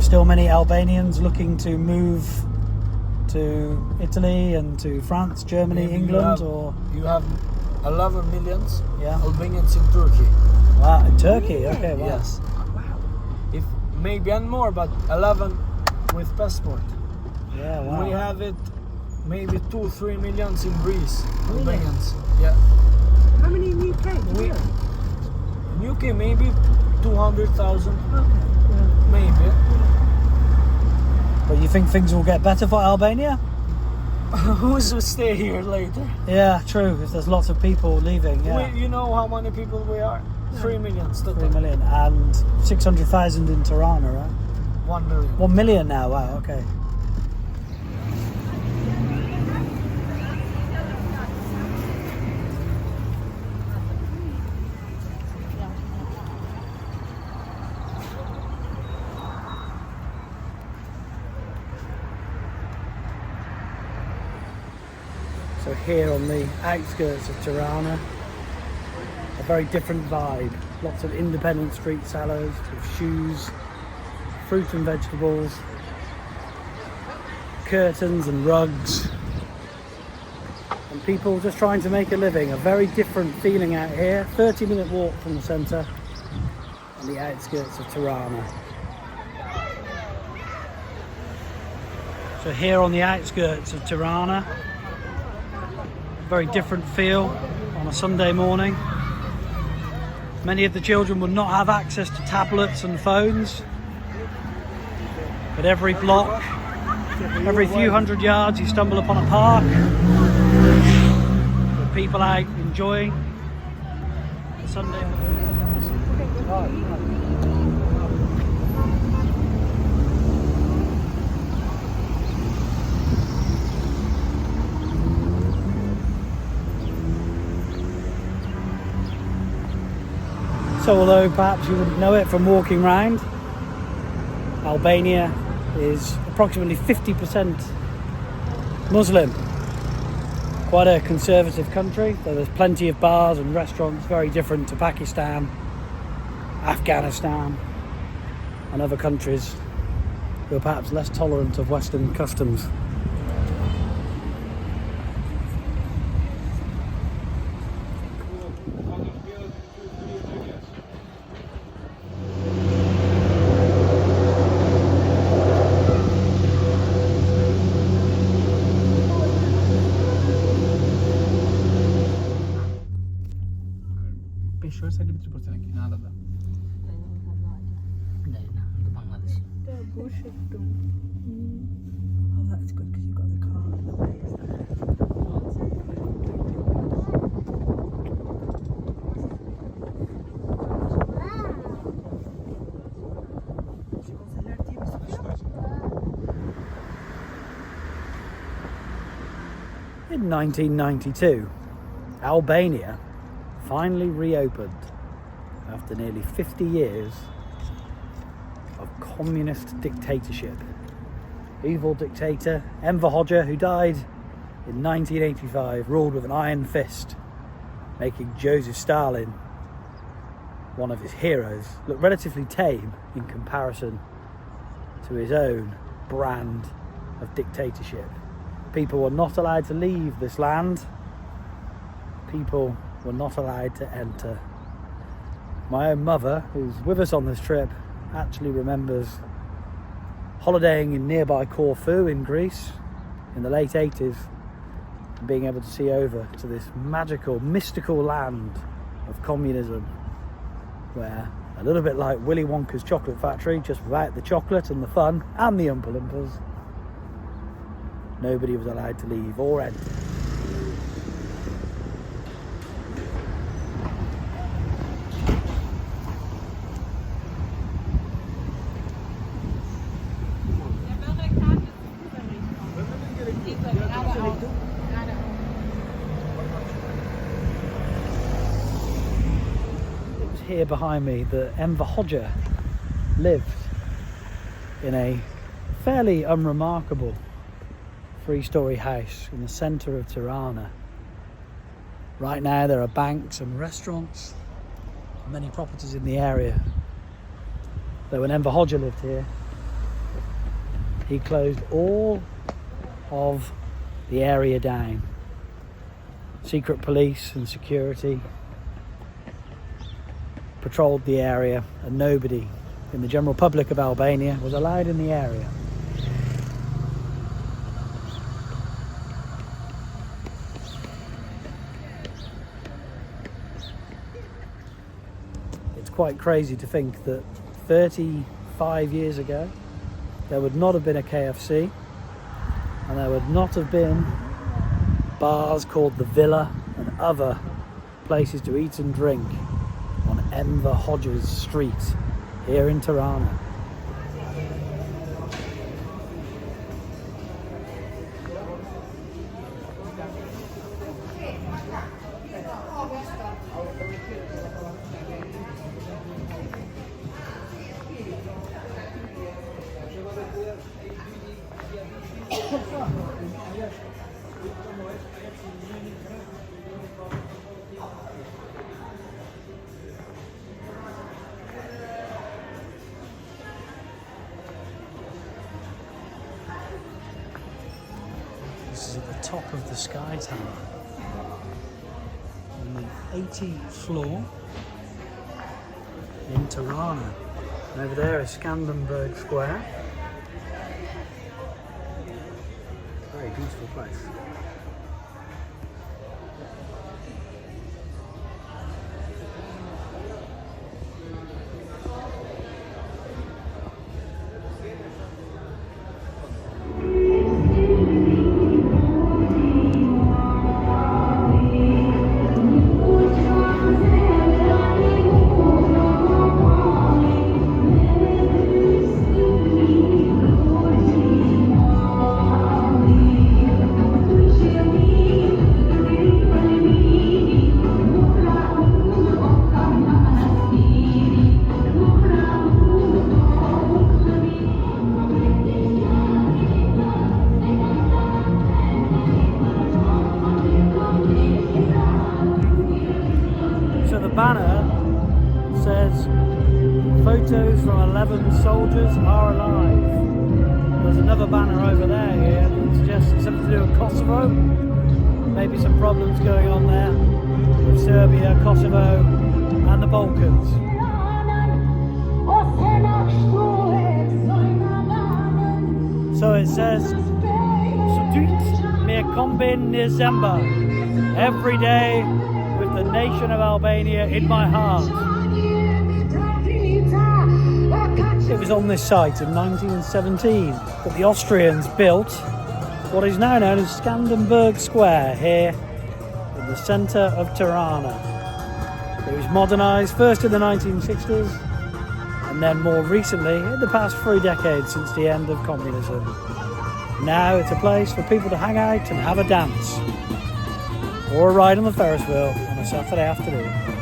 still many Albanians looking to move to Italy and to France, Germany, Maybe England, you have 11 millions Yeah. Albanians in Turkey. Wow, in Turkey? Okay, wow. Yes. If maybe and more, but 11 with passport. Yeah, wow. We have it maybe 2-3 millions in Greece. Albanians. Yeah. How many in UK? In UK maybe 200,000. Okay. Yeah. Maybe. But you think things will get better for Albania? Who's to stay here later? Yeah, true, because there's lots of people leaving, yeah. You know how many people we are? 3 million. 3 million and 600,000 in Tirana, right? 1 million. 1 million now, wow, okay. So here on the outskirts of Tirana, a very different vibe. Lots of independent street sellers with shoes, fruit and vegetables, curtains and rugs, and people just trying to make a living. A very different feeling out here. 30-minute walk from the centre on the outskirts of Tirana. So here on the outskirts of Tirana, very different feel on a Sunday morning. Many of the children would not have access to tablets and phones, but every block, every few hundred yards you stumble upon a park with people out enjoying the Sunday. So although perhaps you wouldn't know it from walking round, Albania is approximately 50% Muslim. Quite a conservative country, though there's plenty of bars and restaurants, very different to Pakistan, Afghanistan and other countries who are perhaps less tolerant of Western customs. Oh, that's good because you've got the card. In 1992, Albania finally reopened after nearly 50 years of communist dictatorship. Evil dictator Enver Hoxha, who died in 1985, ruled with an iron fist, making Joseph Stalin one of his heroes, look relatively tame in comparison to his own brand of dictatorship. People were not allowed to leave this land. People were not allowed to enter. My own mother, who's with us on this trip, actually remembers holidaying in nearby Corfu in Greece in the late 80s and being able to see over to this magical, mystical land of communism where, a little bit like Willy Wonka's chocolate factory, just without the chocolate and the fun and the Oompa Loompas, nobody was allowed to leave or enter. It was here behind me that Enver Hoxha lived in a fairly unremarkable three-storey house in the centre of Tirana. Right now there are banks and restaurants, many properties in the area. Though when Enver Hoxha lived here, he closed all of the area down. Secret police and security patrolled the area, and nobody in the general public of Albania was allowed in the area. It's quite crazy to think that 35 years ago there would not have been a KFC, and there would not have been bars called the Villa and other places to eat and drink on Enver Hodges Street here in Tirana. This is at the top of the Sky Tower on the 18th floor in Tirana. And over there is Skanderbeg Square. Very beautiful place. Banner says photos from 11 soldiers are alive. There's another banner over there here that suggests it's something to do with Kosovo. Maybe some problems going on there with Serbia, Kosovo and the Balkans. So it says Sudut me kombin December, every day with the nation of Albania in my heart. It was on this site in 1917 that the Austrians built what is now known as Skanderbeg Square here in the centre of Tirana. It was modernised first in the 1960s and then more recently in the past 3 decades since the end of communism. Now it's a place for people to hang out and have a dance or a ride on the Ferris wheel on a Saturday afternoon.